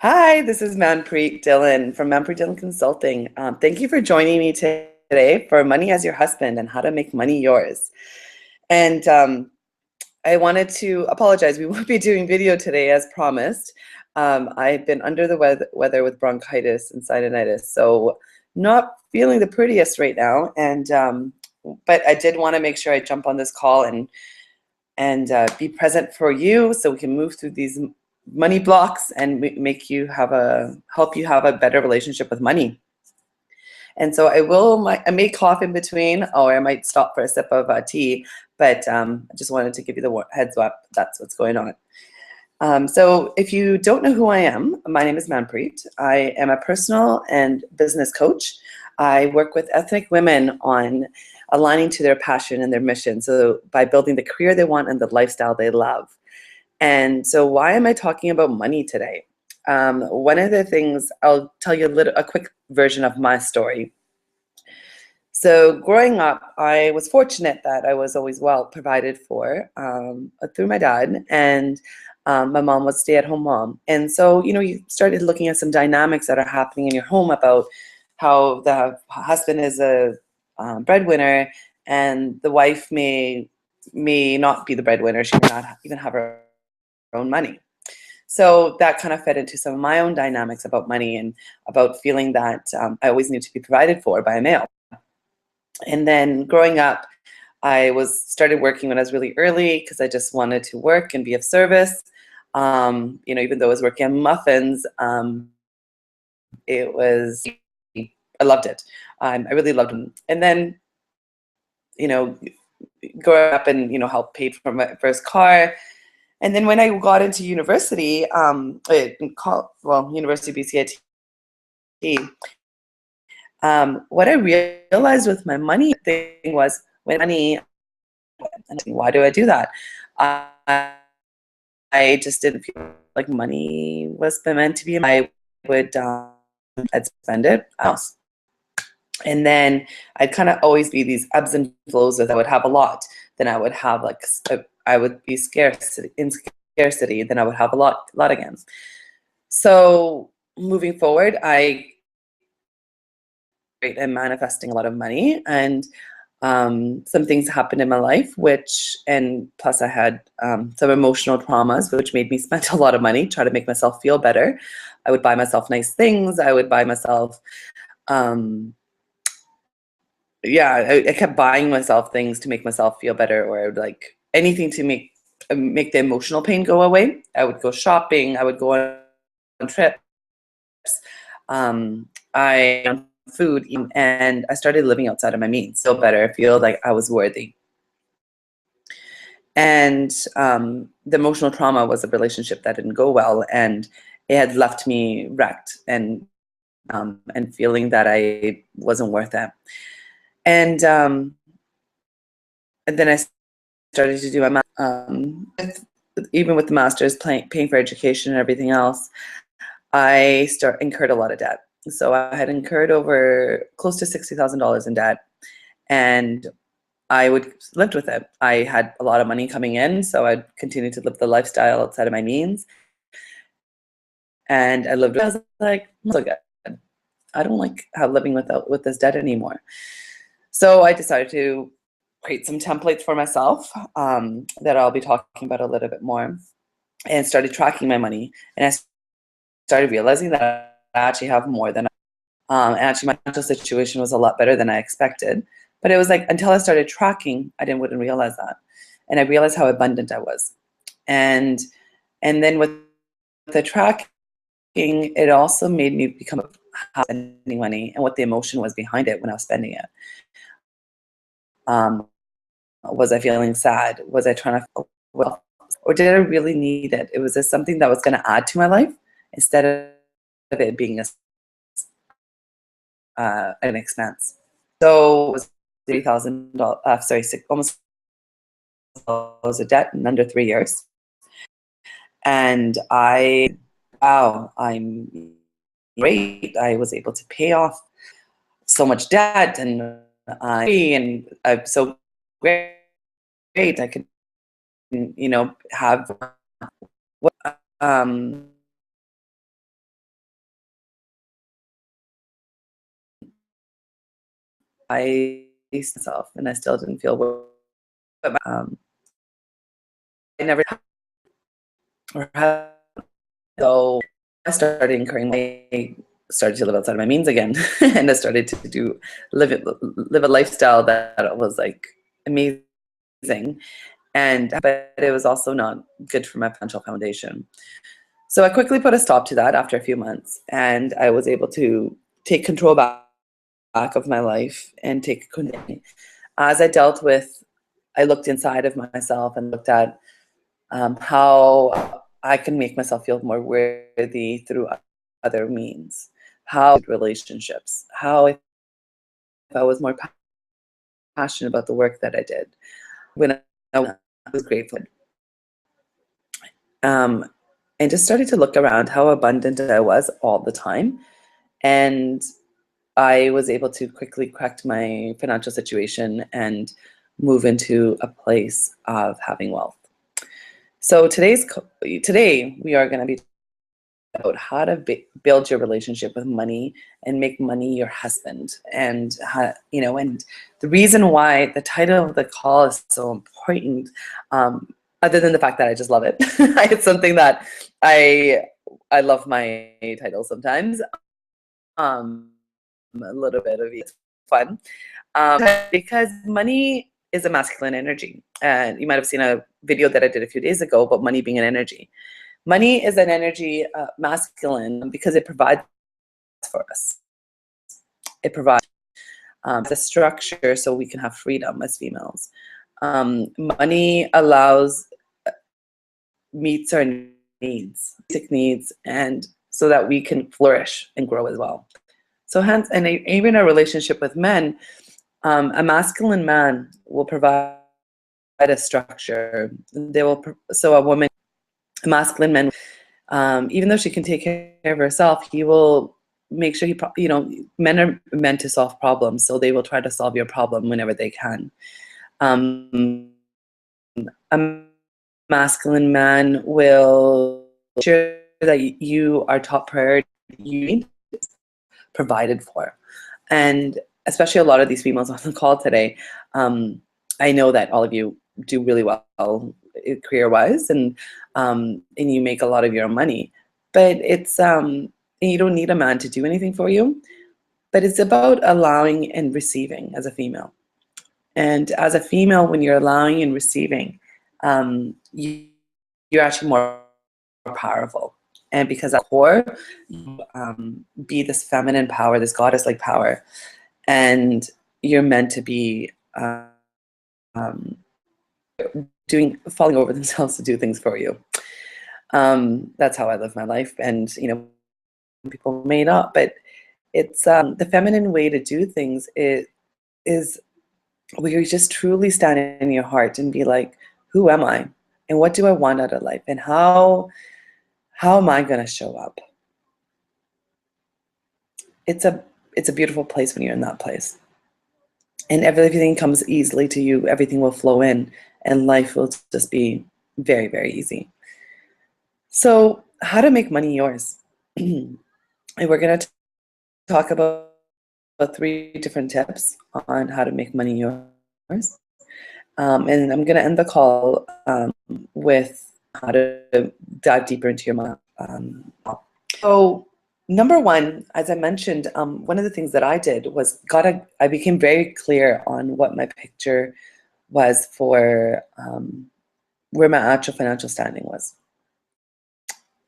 Hi, this is Manpreet Dillon from Manpreet Dillon Consulting. Thank you for joining me today for Money as Your Husband and How to Make Money Yours. And I wanted to apologize. We won't be doing video today as promised. I've been under the weather with bronchitis and sinusitis, so not feeling the prettiest right now. But I did want to make sure I jump on this call and be present for you so we can move through these money blocks and make you have help you have a better relationship with money. And so I may cough in between, or I might stop for a sip of tea, but I just wanted to give you the heads up. That's what's going on. So if you don't know who I am, my name is Manpreet. I am a personal and business coach. I work with ethnic women on aligning to their passion and their mission. So by building the career they want and the lifestyle they love. And so why am I talking about money today? One of the things, I'll tell you a quick version of my story. So growing up, I was fortunate that I was always well provided for through my dad, and my mom was a stay-at-home mom. And so, you started looking at some dynamics that are happening in your home about how the husband is a breadwinner, and the wife may not be the breadwinner. She may not even have her own money. So that kind of fed into some of my own dynamics about money and about feeling that I always need to be provided for by a male. And then growing up, I started working when I was really early because I just wanted to work and be of service. Even though I was working on muffins, it was I loved it. I really loved them. And then, you know, growing up and helped pay for my first car. And then when I got into university, University of BCIT, what I realized with my money thing was when money, why do I do that? I, I just didn't feel like money was meant to be. I would, I'd spend it else. And then I'd kind of always be these ebbs and flows with I would have a lot, then I would have I would be in scarcity, then I would have a lot again. So moving forward, I am manifesting a lot of money, and some things happened in my life, and plus I had some emotional traumas, which made me spend a lot of money, try to make myself feel better. I would buy myself nice things. I would buy myself, I kept buying myself things to make myself feel better, or I would like anything to make the emotional pain go away. I would go shopping. I would go on trips. I food, and I started living outside of my means. Feel better, feel like I was worthy. And the emotional trauma was a relationship that didn't go well, and it had left me wrecked and feeling that I wasn't worth it. And then I started to do my even with the master's, paying for education and everything else. I incurred a lot of debt. So I had incurred over close to $60,000 in debt, and I lived with it. I had a lot of money coming in, so I'd continue to live the lifestyle outside of my means. And I was like, so good. I don't like how living with this debt anymore. So I decided to create some templates for myself that I'll be talking about a little bit more, and started tracking my money. And I started realizing that I actually have more than and actually my financial situation was a lot better than I expected. But it was like until I started tracking, wouldn't realize that. And I realized how abundant I was. And then with the tracking, it also made me become spending money and what the emotion was behind it when I was spending it. Was I feeling sad? Was I trying to well, or did I really need it? It was just something that was going to add to my life instead of it being an expense. So it was $3,000, almost dollars of debt in under 3 years. And I'm great. I was able to pay off so much debt, and I'm so great. I could, have myself, and I still didn't feel well. But I never or had so I started incurring I started to live outside of my means again, and I started to live a lifestyle that was like amazing, and but it was also not good for my financial foundation. So I quickly put a stop to that after a few months, and I was able to take control back of my life and take control. As I dealt with, I looked inside of myself and looked at how I can make myself feel more worthy through other means, how relationships, how if I was more passionate about the work that I did when I was grateful. And just started to look around how abundant I was all the time. And I was able to quickly correct my financial situation and move into a place of having wealth. So today we are going to be about how to build your relationship with money and make money your husband. And how, and the reason why the title of the call is so important, other than the fact that I just love it, it's something that I love my title sometimes. A little bit of it's fun, because money is a masculine energy, and you might have seen a video that I did a few days ago about money being an energy. Money is an energy, masculine, because it provides for us. It provides the structure so we can have freedom as females. Money meets our needs, basic needs, and so that we can flourish and grow as well. So hence, and even a relationship with men, a masculine man will provide a structure. So a woman, a masculine man, even though she can take care of herself, he will make sure men are meant to solve problems, so they will try to solve your problem whenever they can. A masculine man will ensure that you are top priority, you need provided for. And especially a lot of these females on the call today, I know that all of you do really well career-wise, and you make a lot of your own money. But it's you don't need a man to do anything for you. But it's about allowing and receiving as a female. And as a female, when you're allowing and receiving, you're actually more powerful. And because at core, you be this feminine power, this goddess-like power, and you're meant to be falling over themselves to do things for you. That's how I live my life, and people may not, but it's the feminine way to do things is where you just truly stand in your heart and be like, who am I, and what do I want out of life, and how am I going to show up? It's a beautiful place when you're in that place, and everything comes easily to you. Everything will flow in, and life will just be very, very easy. So how to make money yours. And we're going to talk about 3 different tips on how to make money yours. And I'm going to end the call with how to dive deeper into your mind. So number 1, as I mentioned, one of the things that I did was I became very clear on what my picture was for where my actual financial standing was.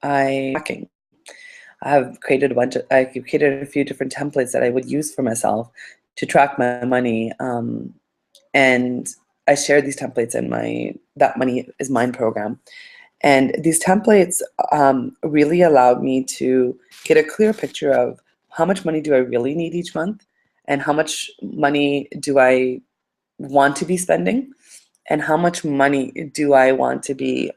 I have created I created a few different templates that I would use for myself to track my money, and I shared these templates in my That Money Is Mine program. And these templates really allowed me to get a clear picture of how much money do I really need each month, and how much money do I want to be spending, and how much money do I want to be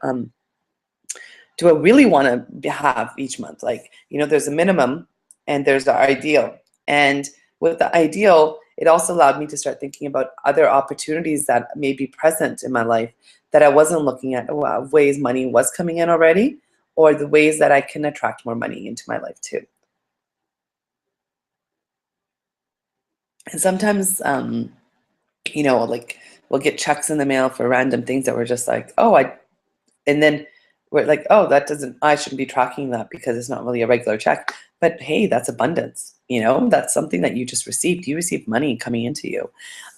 do I really want to have each month? Like, there's a minimum and there's the ideal. And with the ideal, it also allowed me to start thinking about other opportunities that may be present in my life that I wasn't looking at, ways money was coming in already, or the ways that I can attract more money into my life too. And sometimes, you know, like we'll get checks in the mail for random things that we're just like, oh, and then we're like, oh, I shouldn't be tracking that because it's not really a regular check. But hey, that's abundance. You know, that's something that you just received. You received money coming into you.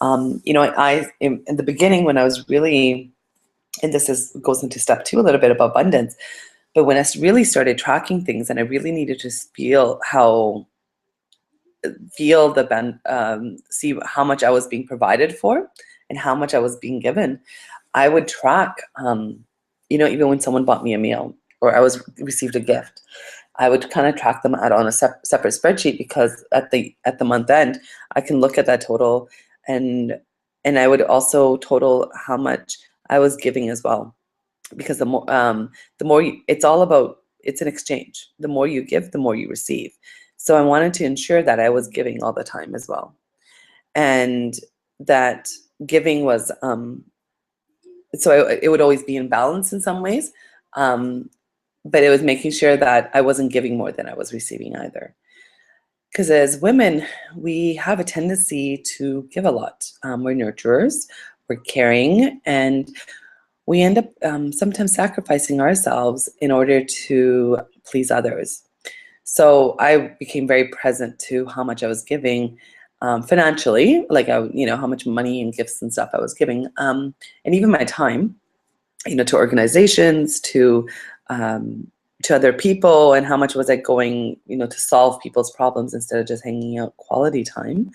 You know, in the beginning when I was really, and goes into step 2 a little bit about abundance, but when I really started tracking things and I really needed to see how much I was being provided for and how much I was being given, I would track, you know, even when someone bought me a meal or received a gift, I would kind of track them out on a separate spreadsheet, because at the month end, I can look at that total, and I would also total how much I was giving as well, because it's an exchange. The more you give, the more you receive. So I wanted to ensure that I was giving all the time as well, and that giving was it would always be in balance in some ways, um, but it was making sure that I wasn't giving more than I was receiving either. Because as women, we have a tendency to give a lot. We're nurturers, we're caring, and we end up sometimes sacrificing ourselves in order to please others. So I became very present to how much I was giving, financially, like you know, how much money and gifts and stuff I was giving, and even my time, you know, to organizations, um, to other people, and how much was I going, you know, to solve people's problems instead of just hanging out quality time.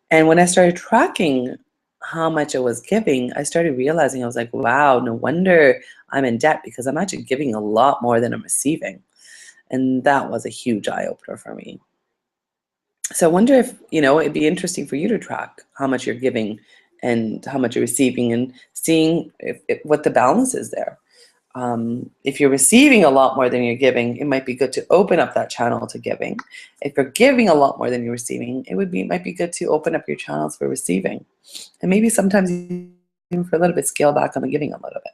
And when I started tracking how much I was giving, I started realizing, I was like, wow, no wonder I'm in debt, because I'm actually giving a lot more than I'm receiving. And that was a huge eye opener for me. So I wonder if, you know, it'd be interesting for you to track how much you're giving and how much you're receiving, and seeing what the balance is there. If you're receiving a lot more than you're giving, it might be good to open up that channel to giving. If you're giving a lot more than you're receiving, it might be good to open up your channels for receiving. And maybe sometimes even for a little bit, scale back on the giving a little bit.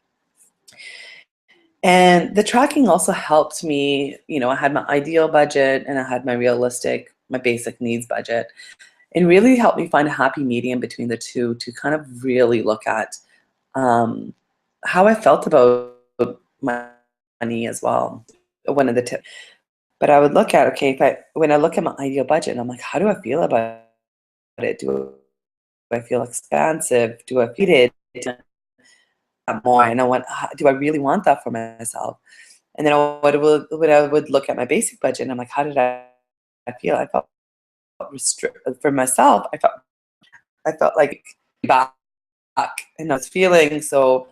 And the tracking also helped me, you know, I had my ideal budget and I had my basic needs budget. It really helped me find a happy medium between the two, to kind of really look at um, how I felt about my money as well. One of the tips. But I would look at, okay, when I look at my ideal budget, I'm like, how do I feel about it? Do I feel expansive? Do I feel it more? And do I really want that for myself? And then when I would look at my basic budget, and I'm like, how did I feel? I felt restricted for myself. I felt like back, and I was feeling so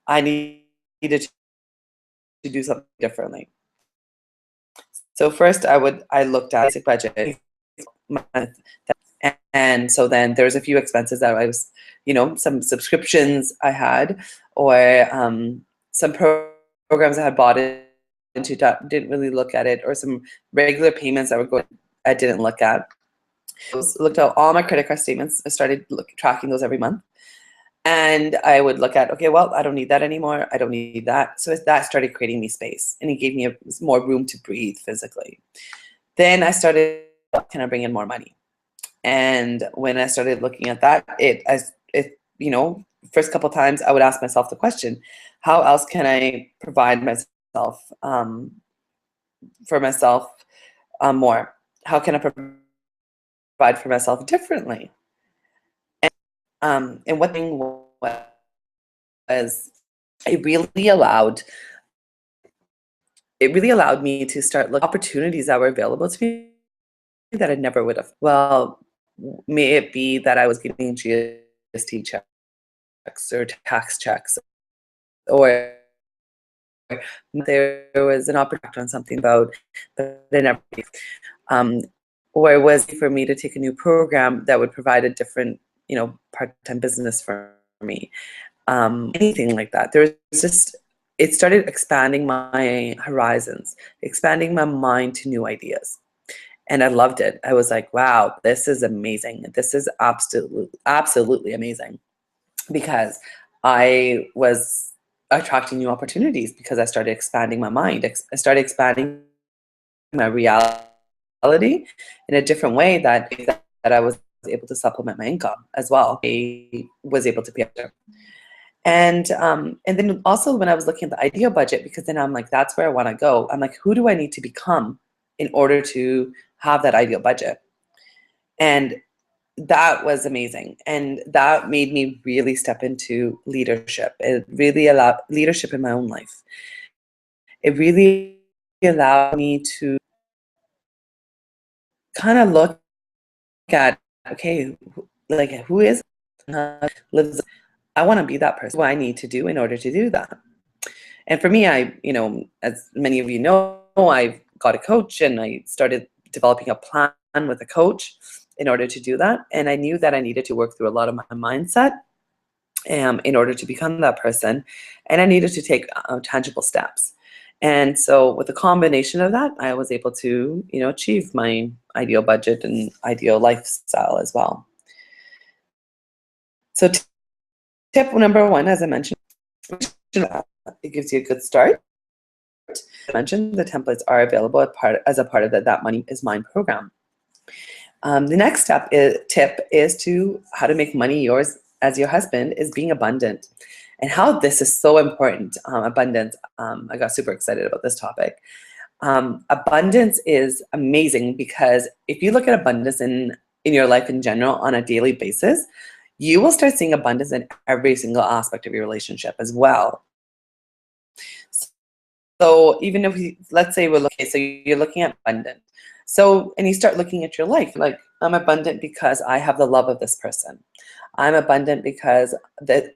I needed to do something differently. So first, I looked at basic budget, and so then there's a few expenses that I was, you know, some subscriptions I had, or some programs I had bought into that didn't really look at it, or some regular payments that were going I didn't look at. I looked at all my credit card statements. I started tracking those every month. And I would look at, okay, well, I don't need that anymore. I don't need that. So that started creating me space, and it gave me more room to breathe physically. Then I started, can I bring in more money? And when I started looking at that, you know, first couple times I would ask myself the question, how else can I provide myself, for myself, more? How can I provide for myself differently? And one thing was, it really allowed me to start looking at opportunities that were available to me that I never would have. Well, may it be that I was getting GST checks or tax checks, or there was an opportunity on something about, but I never, um, or it was for me to take a new program that would provide a different, you know, part-time business for me. Anything like that. It started expanding my horizons, expanding my mind to new ideas. And I loved it. I was like, wow, this is amazing. This is absolutely amazing, because I was attracting new opportunities, because I started expanding my mind. I started expanding my reality in a different way, that I was able to supplement my income as well. I was able to pay after. And then also when I was looking at the ideal budget, because then I'm like, that's where I want to go. I'm like, who do I need to become in order to have that ideal budget? And that was amazing. And that made me really step into leadership. It really allowed leadership in my own life. It really allowed me to kind of look at, okay, like who is lives. I want to be that person. What I need to do in order to do that. And for me, as many of you know, I got a coach and I started developing a plan with a coach in order to do that. And I knew that I needed to work through a lot of my mindset in order to become that person. And I needed to take tangible steps. And so with a combination of that, I was able to, achieve my ideal budget and ideal lifestyle as well. So tip number one, as I mentioned, it gives you a good start. I mentioned the templates are available as a part of That Money Is Mine program. The next tip is to how to make money yours as your husband is being abundant, and how this is so important. Abundance. I got super excited about this topic. Abundance is amazing because if you look at abundance in your life in general on a daily basis, you will start seeing abundance in every single aspect of your relationship as well. So even if let's say so you're looking at abundant. So, and you start looking at your life, like, I'm abundant because I have the love of this person. I'm abundant because that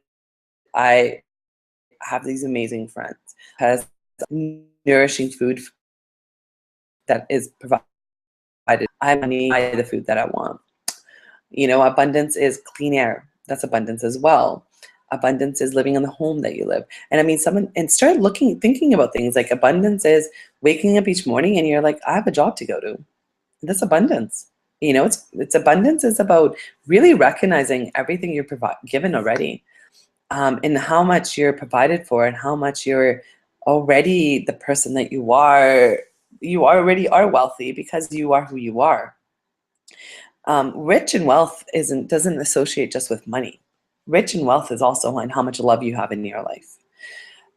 I have these amazing friends, because nourishing food that is provided. I buy the food that I want. Abundance is clean air. That's abundance as well. Abundance is living in the home that you live. And I mean, start thinking about things like abundance is waking up each morning and you're like, I have a job to go to. That's abundance. It's abundance is about really recognizing everything you're given already, and how much you're provided for, and how much you're already the person that you are. You already are wealthy because you are who you are. Rich and wealth doesn't associate just with money. Rich and wealth is also on how much love you have in your life.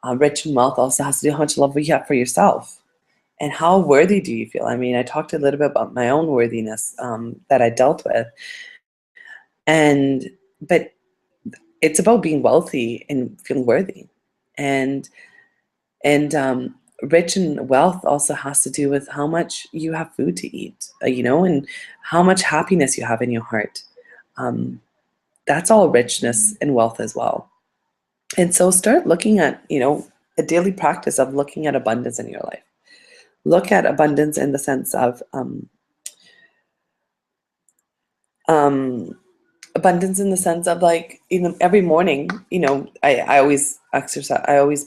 Rich and wealth also has to do with how much love you have for yourself. And how worthy do you feel? I mean, I talked a little bit about my own worthiness that I dealt with. But it's about being wealthy and feeling worthy. And rich and wealth also has to do with how much you have food to eat, and how much happiness you have in your heart. That's all richness and wealth as well. And so start looking at, a daily practice of looking at abundance in your life. Look at abundance in the sense of abundance in the sense of, like, every morning, I always exercise. I always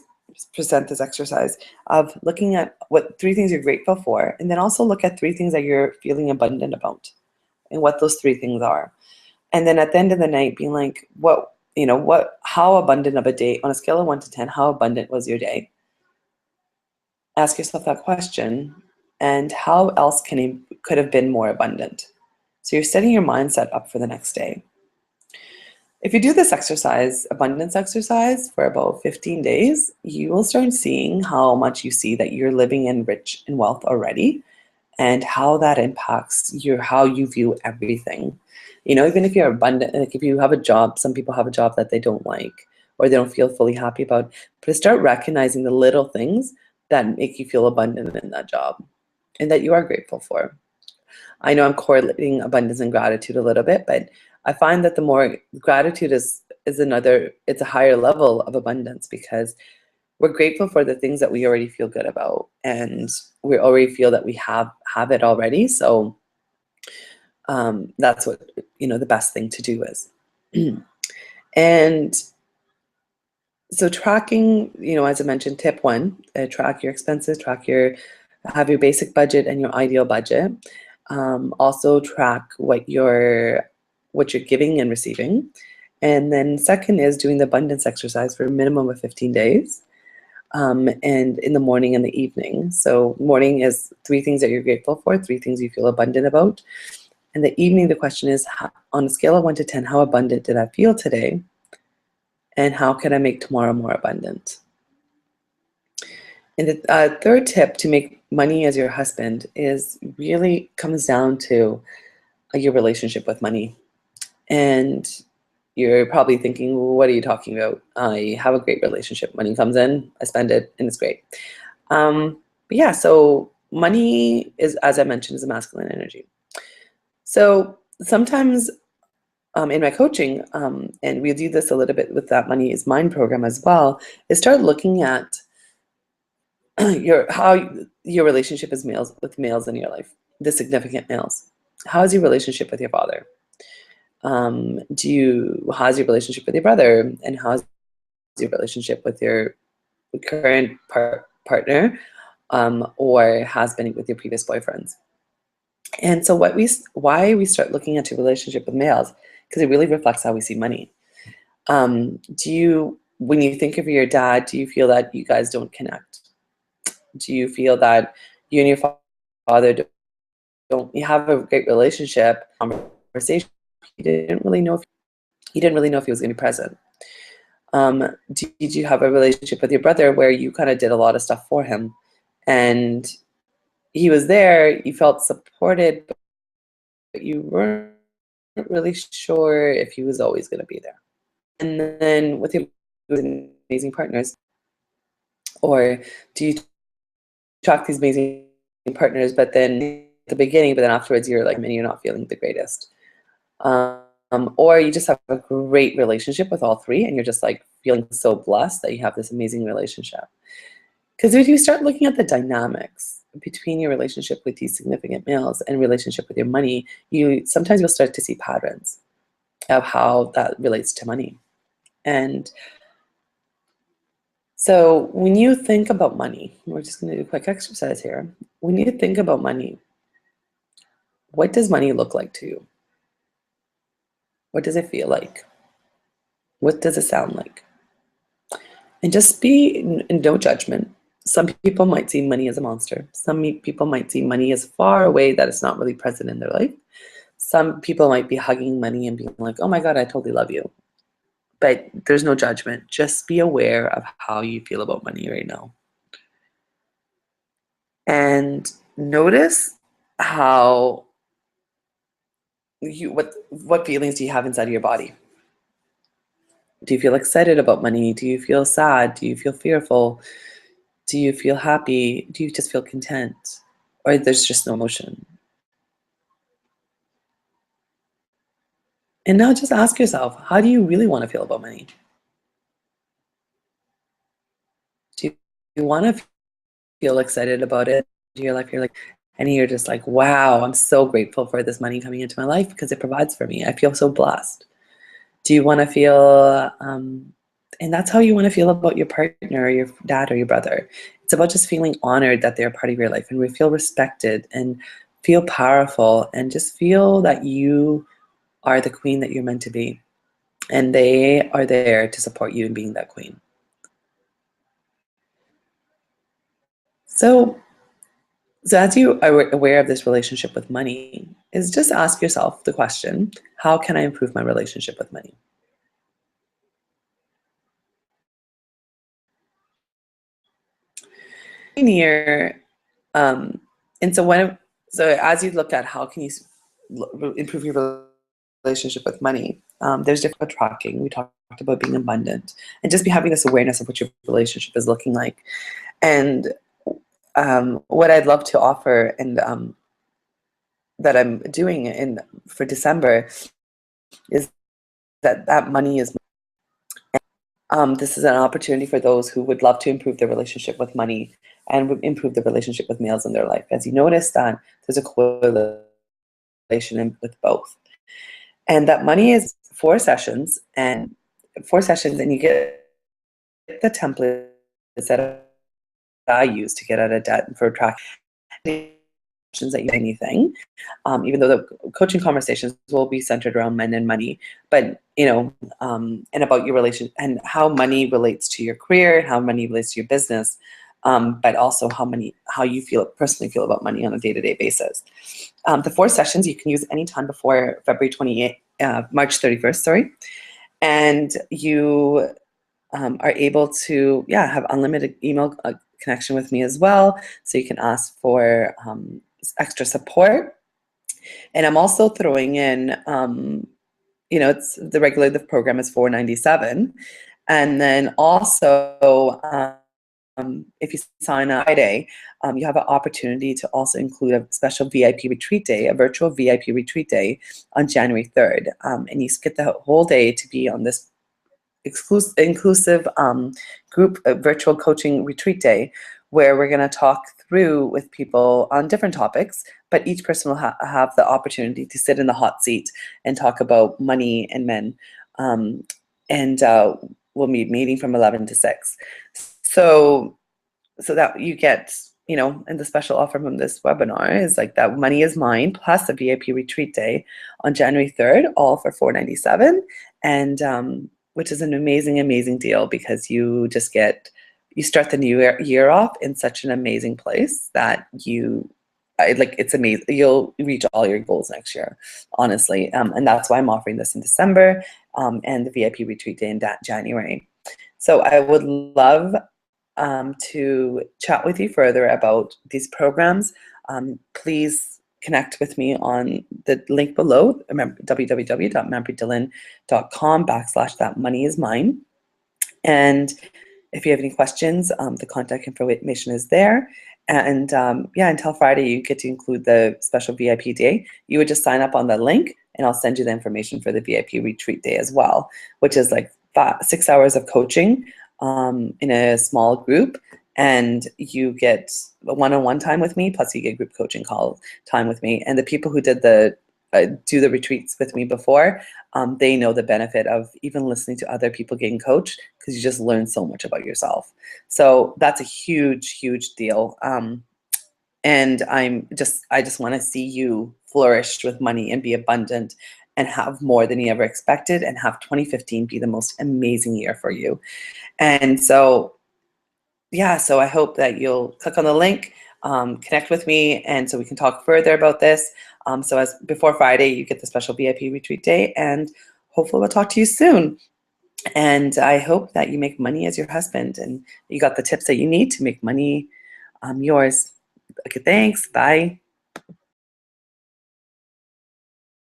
present this exercise of looking at what 3 things you're grateful for, and then also look at 3 things that you're feeling abundant about, and what those 3 things are. And then at the end of the night, being like, how abundant of a day on a scale of 1 to 10, how abundant was your day? Ask yourself that question, and how else could have been more abundant? So you're setting your mindset up for the next day. If you do this abundance exercise, for about 15 days, you will start seeing how much you see that you're living in rich and wealth already, and how that impacts how you view everything. Even if you're abundant, like if you have a job, some people have a job that they don't like or they don't feel fully happy about, but start recognizing the little things that make you feel abundant in that job and that you are grateful for. I know I'm correlating abundance and gratitude a little bit, but I find that the more gratitude is it's a higher level of abundance, because we're grateful for the things that we already feel good about, and we already feel that we have it already. So that's what, the best thing to do is. And so tracking, as I mentioned, tip 1, track your expenses, have your basic budget and your ideal budget. Also track what you're giving and receiving. And then second is doing the abundance exercise for a minimum of 15 days. And in the morning and the evening. So morning is 3 things that you're grateful for, 3 things you feel abundant about. In the evening, the question is, on a scale of 1 to 10, how abundant did I feel today? And how can I make tomorrow more abundant? And the third tip to make money as your husband is really comes down to your relationship with money. And you're probably thinking, well, what are you talking about? I have a great relationship. Money comes in, I spend it, and it's great. But yeah, so money is, as I mentioned, is a masculine energy. So sometimes in my coaching, and we do this a little bit with that Money is Mine program as well, is start looking at how your relationship is with males in your life, the significant males. How is your relationship with your father? How's your relationship with your brother, and how's your relationship with your current partner, or has been with your previous boyfriends? And so why we start looking at your relationship with males, because it really reflects how we see money. When you think of your dad, do you feel that you guys don't connect? Do you feel that you and your father don't you have a great relationship, conversation? He didn't really know if he was going to be present. Did you have a relationship with your brother where you kind of did a lot of stuff for him, and he was there, you felt supported, but you weren't really sure if he was always going to be there? And then with your amazing partners, or do you attract these amazing partners, but then at the beginning, but then afterwards you're like, man, you're not feeling the greatest? Or you just have a great relationship with all three, and you're just like feeling so blessed that you have this amazing relationship. Because if you start looking at the dynamics between your relationship with these significant males and relationship with your money, sometimes you'll start to see patterns of how that relates to money. And so when you think about money, we're just going to do a quick exercise here. When you think about money, what does money look like to you? What does it feel like? What does it sound like? And just be in no judgment. Some people might see money as a monster. Some people might see money as far away that it's not really present in their life. Some people might be hugging money and being like, oh my God, I totally love you. But there's no judgment. Just be aware of how you feel about money right now. And notice how what feelings do you have inside of your body? Do you feel excited about money? Do you feel sad? Do you feel fearful? Do you feel happy? Do you just feel content? Or there's just no emotion? And now just ask yourself, how do you really want to feel about money? Do you want to feel excited about it? Do your life, and you're just like, wow, I'm so grateful for this money coming into my life because it provides for me. I feel so blessed. Do you want to feel, and that's how you want to feel about your partner or your dad or your brother. It's about just feeling honored that they're a part of your life, and we feel respected and feel powerful and just feel that you are the queen that you're meant to be. And they are there to support you in being that queen. So as you are aware of this relationship with money, is just ask yourself the question, how can I improve my relationship with money? Here, and so as you look at how can you improve your relationship with money, there's different tracking. We talked about being abundant and just be having this awareness of what your relationship is looking like. And what I'd love to offer, and that I'm doing for December, is that money is. This is an opportunity for those who would love to improve their relationship with money and improve the relationship with males in their life. As you notice that there's a correlation with both. And that money is 4 sessions, and you get the template that I use to get out of debt and for tracking that you anything, even though the coaching conversations will be centered around men and money, but and about your relation and how money relates to your career, how money relates to your business. but also how you personally feel about money on a day-to-day basis. The 4 sessions you can use anytime before March 31st, sorry. And you are able to, have unlimited email connection with me as well. So you can ask for extra support. And I'm also throwing in, it's the program is $497. And then also, if you sign up Friday, you have an opportunity to also include a special VIP retreat day, a virtual VIP retreat day on January 3rd. And you get the whole day to be on this inclusive group virtual coaching retreat day, where we're going to talk through with people on different topics, but each person will have the opportunity to sit in the hot seat and talk about money and men. And we'll be meeting from 11 to 6. So that you get, and the special offer from this webinar is like that Money is Mine plus a VIP retreat day on January 3rd, all for $497. And which is an amazing, amazing deal, because you start the new year off in such an amazing place that it's amazing. You'll reach all your goals next year, honestly. And that's why I'm offering this in December, and the VIP retreat day in January. So I would love to chat with you further about these programs. Please connect with me on the link below, www.mampreetdillon.com/that-money-is-mine. And if you have any questions, the contact information is there. And until Friday, you get to include the special VIP day. You would just sign up on the link, and I'll send you the information for the VIP retreat day as well, which is like 6 hours of coaching in a small group, and you get one-on-one time with me, plus you get group coaching call time with me. And the people who did do the retreats with me before, they know the benefit of even listening to other people getting coached, because you just learn so much about yourself. So that's a huge, huge deal. And I just want to see you flourish with money and be abundant and have more than you ever expected, and have 2015 be the most amazing year for you. And so, so I hope that you'll click on the link, connect with me, and so we can talk further about this. So as before Friday, you get the special VIP retreat day, and hopefully we'll talk to you soon. And I hope that you make money as your husband, and you got the tips that you need to make money yours. Okay, thanks. Bye.